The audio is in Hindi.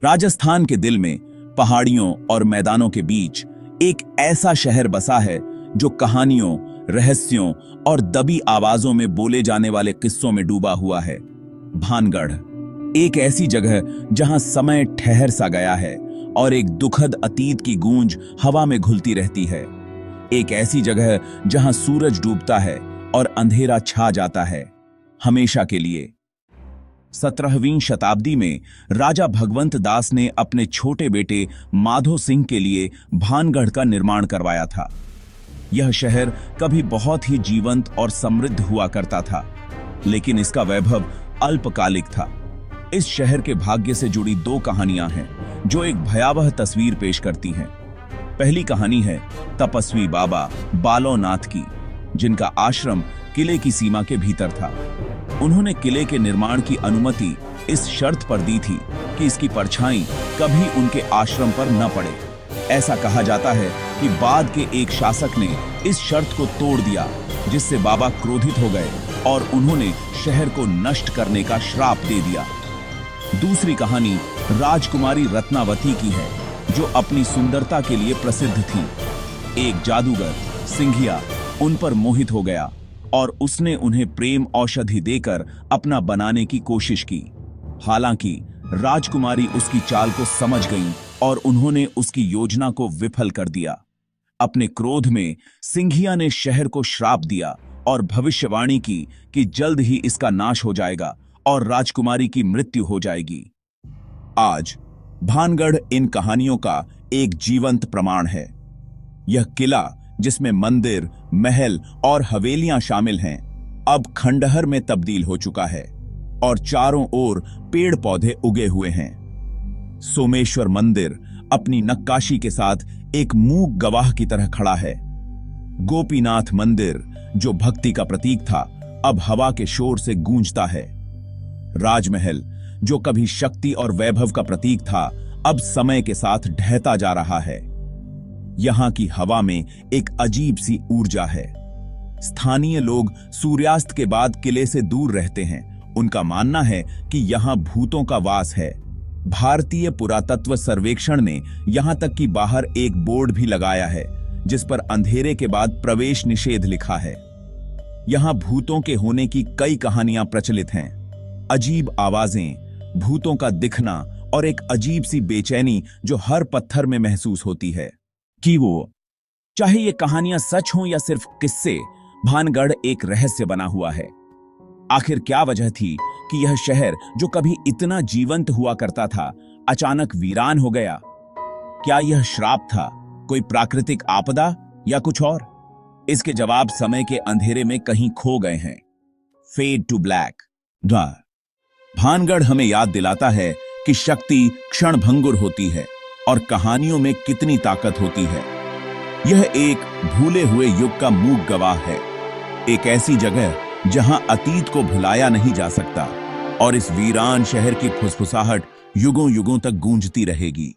राजस्थान के दिल में पहाड़ियों और मैदानों के बीच एक ऐसा शहर बसा है जो कहानियों, रहस्यों और दबी आवाजों में बोले जाने वाले किस्सों में डूबा हुआ है। भानगढ़ एक ऐसी जगह जहां समय ठहर सा गया है और एक दुखद अतीत की गूंज हवा में घुलती रहती है। एक ऐसी जगह जहां सूरज डूबता है और अंधेरा छा जाता है हमेशा के लिए। 17वीं शताब्दी में राजा भगवंत दास ने अपने छोटे बेटे माधो सिंह के लिए भानगढ़ का निर्माण करवाया था। यह शहर कभी बहुत ही जीवंत और समृद्ध हुआ करता था, लेकिन इसका वैभव अल्पकालिक था। इस शहर के भाग्य से जुड़ी दो कहानियां हैं जो एक भयावह तस्वीर पेश करती हैं। पहली कहानी है तपस्वी बाबा बालोनाथ की, जिनका आश्रम किले की सीमा के भीतर था। उन्होंने किले के निर्माण की अनुमति इस शर्त पर दी थी कि इसकी परछाई कभी उनके आश्रम पर न पड़े। ऐसा कहा जाता है कि बाद के एक शासक ने इस शर्त को तोड़ दिया, जिससे बाबा क्रोधित हो गए और उन्होंने शहर को नष्ट करने का श्राप दे दिया। दूसरी कहानी राजकुमारी रत्नावती की है, जो अपनी सुंदरता के लिए प्रसिद्ध थी। एक जादूगर सिंघिया उन पर मोहित हो गया और उसने उन्हें प्रेम औषधि देकर अपना बनाने की कोशिश की। हालांकि राजकुमारी उसकी चाल को समझ गईं और उन्होंने उसकी योजना को विफल कर दिया। अपने क्रोध में सिंघिया ने शहर को श्राप दिया और भविष्यवाणी की कि जल्द ही इसका नाश हो जाएगा और राजकुमारी की मृत्यु हो जाएगी। आज भानगढ़ इन कहानियों का एक जीवंत प्रमाण है। यह किला, जिसमें मंदिर, महल और हवेलियां शामिल हैं, अब खंडहर में तब्दील हो चुका है और चारों ओर पेड़ पौधे उगे हुए हैं। सोमेश्वर मंदिर अपनी नक्काशी के साथ एक मूक गवाह की तरह खड़ा है। गोपीनाथ मंदिर, जो भक्ति का प्रतीक था, अब हवा के शोर से गूंजता है। राजमहल, जो कभी शक्ति और वैभव का प्रतीक था, अब समय के साथ ढहता जा रहा है। यहां की हवा में एक अजीब सी ऊर्जा है। स्थानीय लोग सूर्यास्त के बाद किले से दूर रहते हैं। उनका मानना है कि यहां भूतों का वास है। भारतीय पुरातत्व सर्वेक्षण ने यहां तक कि बाहर एक बोर्ड भी लगाया है, जिस पर अंधेरे के बाद प्रवेश निषेध लिखा है। यहां भूतों के होने की कई कहानियां प्रचलित हैं। अजीब आवाजें, भूतों का दिखना और एक अजीब सी बेचैनी जो हर पत्थर में महसूस होती है कि वो, चाहे ये कहानियां सच हों या सिर्फ किस्से, भानगढ़ एक रहस्य बना हुआ है। आखिर क्या वजह थी कि यह शहर, जो कभी इतना जीवंत हुआ करता था, अचानक वीरान हो गया? क्या यह श्राप था, कोई प्राकृतिक आपदा या कुछ और? इसके जवाब समय के अंधेरे में कहीं खो गए हैं। Fade to black. भानगढ़ हमें याद दिलाता है कि शक्ति क्षणभंगुर होती है और कहानियों में कितनी ताकत होती है। यह एक भूले हुए युग का मूक गवाह है, एक ऐसी जगह जहां अतीत को भुलाया नहीं जा सकता और इस वीरान शहर की फुसफुसाहट युगों युगों तक गूंजती रहेगी।